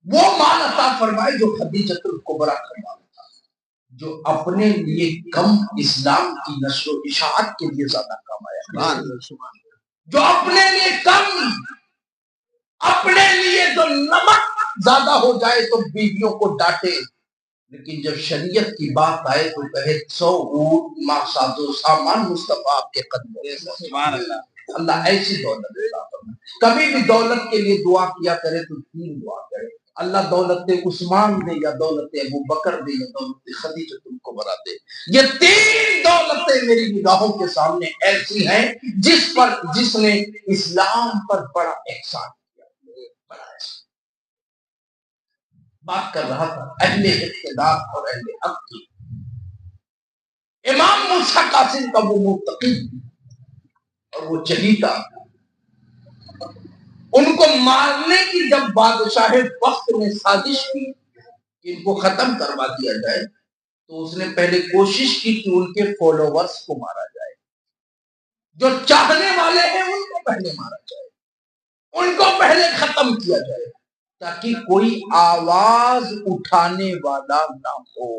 وہ مال عطا فرمائے جو خدیجۃ الکبریٰ کا مال تھا، جو اپنے لیے کم اسلام کی نشر و اشاعت کے لیے زیادہ کام آیا، جو اپنے لیے کم، اپنے لیے جو نمک زیادہ ہو جائے تو بیویوں کو ڈانٹے، لیکن جب شریعت کی بات آئے تو کہے 100 اونٹ ماں ساز و سامان مصطفیٰ آپ کے قدموں میں۔ اللہ ایسی دولت عطا فرمائے۔ کبھی بھی دولت کے لیے دعا کیا کرے تو تین دعا کرے، اللہ دولت عثمان دے، یا دولت ابو بکر دے، یا دولت خدیجۃ الکبریٰ دے۔ یہ تین دولتیں میری نگاہوں کے سامنے ایسی ہیں جس نے اسلام پر بڑا احسان کیا، بڑا احسان۔ بات کر رہا تھا اہل اقتدار اور اہل حق کی۔ امام موسیٰ قاسم کا وہ متقی اور وہ چہیتا، ان کو مارنے کی جب بادشاہ وقت نے سازش کی کہ ان کو ختم کروا دیا جائے تو اس نے پہلے کوشش کی کہ ان کے فالوورز کو مارا جائے، جو چاہنے والے ہیں ان کو پہلے مارا جائے، ان کو پہلے ختم کیا جائے تاکہ کوئی آواز اٹھانے والا نہ ہو۔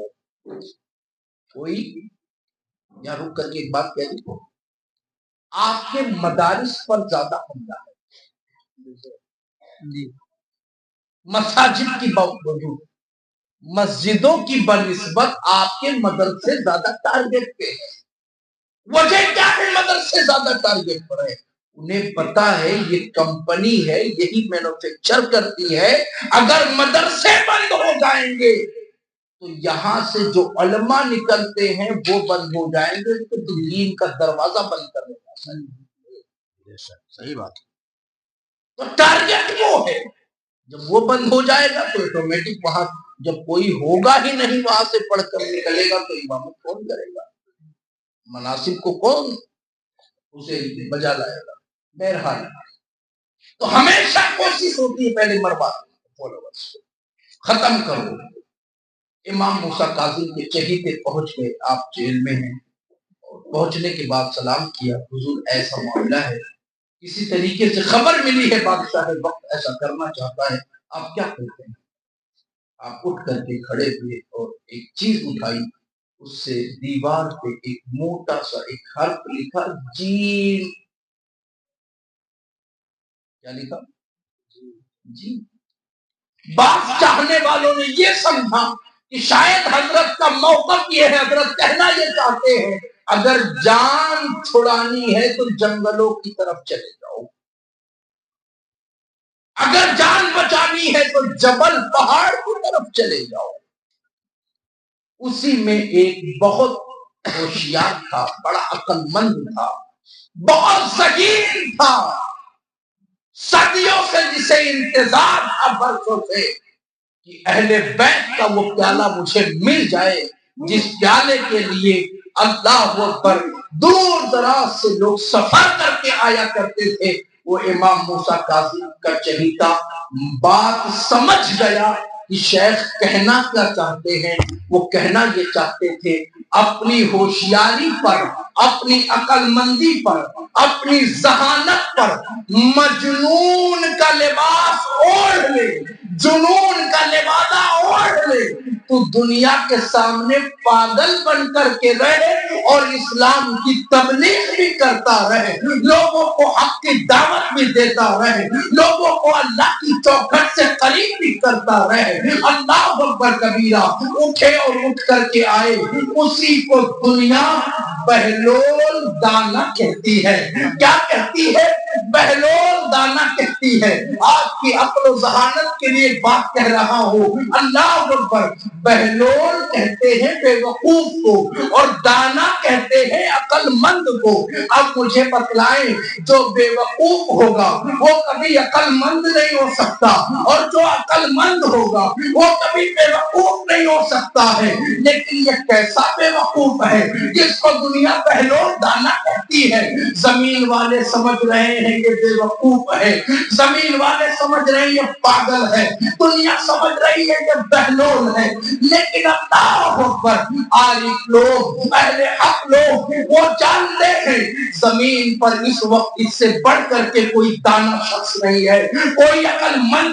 کوئی یہاں رک کر کے ایک بات کہہ دوں، آپ کے مدارس پر زیادہ حملہ ہے، مساجد کی باوجود مسجدوں کی بنسبت آپ کے مدرسے زیادہ ٹارگیٹ پہ ہے۔ وجہ کیا ہے مدرسے زیادہ ٹارگیٹ پر ہے؟ انہیں پتا ہے یہ کمپنی ہے، یہی مینوفیکچر کرتی ہے، اگر مدرسے بند ہو جائیں گے تو یہاں سے جو علماء نکلتے ہیں وہ بند ہو جائیں گے، تو دین کا دروازہ بند کرنے کا صحیح بات۔ تو ٹارگیٹ وہ ہے، جب وہ بند ہو جائے گا تو آٹومیٹک وہاں جب کوئی ہوگا ہی نہیں وہاں سے پڑھ کر نکلے گا تو امامت کون کرے گا، مناسب کو کون اسے بجا لائے گا۔ بہرحال تو ہمیشہ کوشش ہوتی ہے پہلے مروا فالوورز کو ختم کرو۔ امام موسیٰ کاظم کے چہیتے پہنچ گئے، آپ جیل میں ہیں، اور پہنچنے کے بعد سلام کیا، حضور ایسا معاملہ ہے، کسی طریقے سے خبر ملی ہے بادشاہ وقت ایسا کرنا چاہتا ہے، آپ کیا کرتے ہیں؟ آپ اٹھ کر کے کھڑے ہوئے اور ایک چیز اٹھائی، اس سے دیوار پہ ایک موٹا سا ایک حرف لکھا، جیم۔ کیا لکھا؟ جی۔ بعض چاہنے والوں نے یہ سمجھا کہ شاید حضرت کا موقف یہ ہے، حضرت کہنا یہ چاہتے ہیں اگر جان چھڑانی ہے تو جنگلوں کی طرف چلے جاؤ، اگر جان بچانی ہے تو جبل پہاڑ کی طرف چلے جاؤ۔ اسی میں ایک بہت ہوشیار تھا، بڑا عقل مند تھا، بہت ذہین تھا، صدیوں سے جسے انتظار تھا برسوں سے کہ اہل بیت کا وہ پیالہ مجھے مل جائے جس پیالے کے لیے اللہ اکبر دور دراز سے لوگ سفر کر کے آیا کرتے تھے۔ وہ امام موسیٰ کاظم کا چہیتا بات سمجھ گیا کہ شیخ کہنا کیا چاہتے ہیں۔ وہ کہنا یہ چاہتے تھے اپنی ہوشیاری پر، اپنی عقل مندی پر، اپنی ذہانت پر مجنون کا لباس اوڑھ لے، جنون کا لبادہ اوڑھ لے، تو دنیا کے سامنے پاگل بن کر کے رہے اور اسلام کی تبلیغ بھی کرتا رہے، لوگوں کو حق کی دعوت بھی دیتا رہے، لوگوں کو اللہ کی چوکھٹ سے قریب بھی کرتا رہے۔ اللہ اکبر کبیرہ اٹھے اور اٹھ کر کے آئے، اسی کو دنیا بہلول دانا کہتی ہے۔ کیا کہتی ہے؟ بہلول دانا کہتی ہے۔ آج کی عقل و ذہانت کے لیے بات کہہ رہا ہوں، اللہ اکبر، بہلول کہتے ہیں بے وقوف کو اور دانا کہتے ہیں عقل مند کو۔ اب مجھے بتلائیں جو بے وقوف ہوگا وہ کبھی عقل مند نہیں ہو سکتا، اور جو عقل مند ہوگا وہ کبھی بے وقوف نہیں ہو سکتا ہے۔ لیکن یہ کیسا بے وقوف ہے جس کو دنیا بہلول دانا کہتی ہے؟ زمین والے سمجھ رہے ہیں یہ بے وقوف ہے، زمین والے سمجھ رہے ہیں یہ پاگل ہے، دنیا سمجھ رہی ہے یہ بہلول ہے، لیکن اللہ اکبر عارف لوگ، اہل حق لوگ وہ جانتے ہیں زمین پر اس وقت اس سے بڑھ کر کے کوئی دانا شخص نہیں ہے، کوئی عقل مند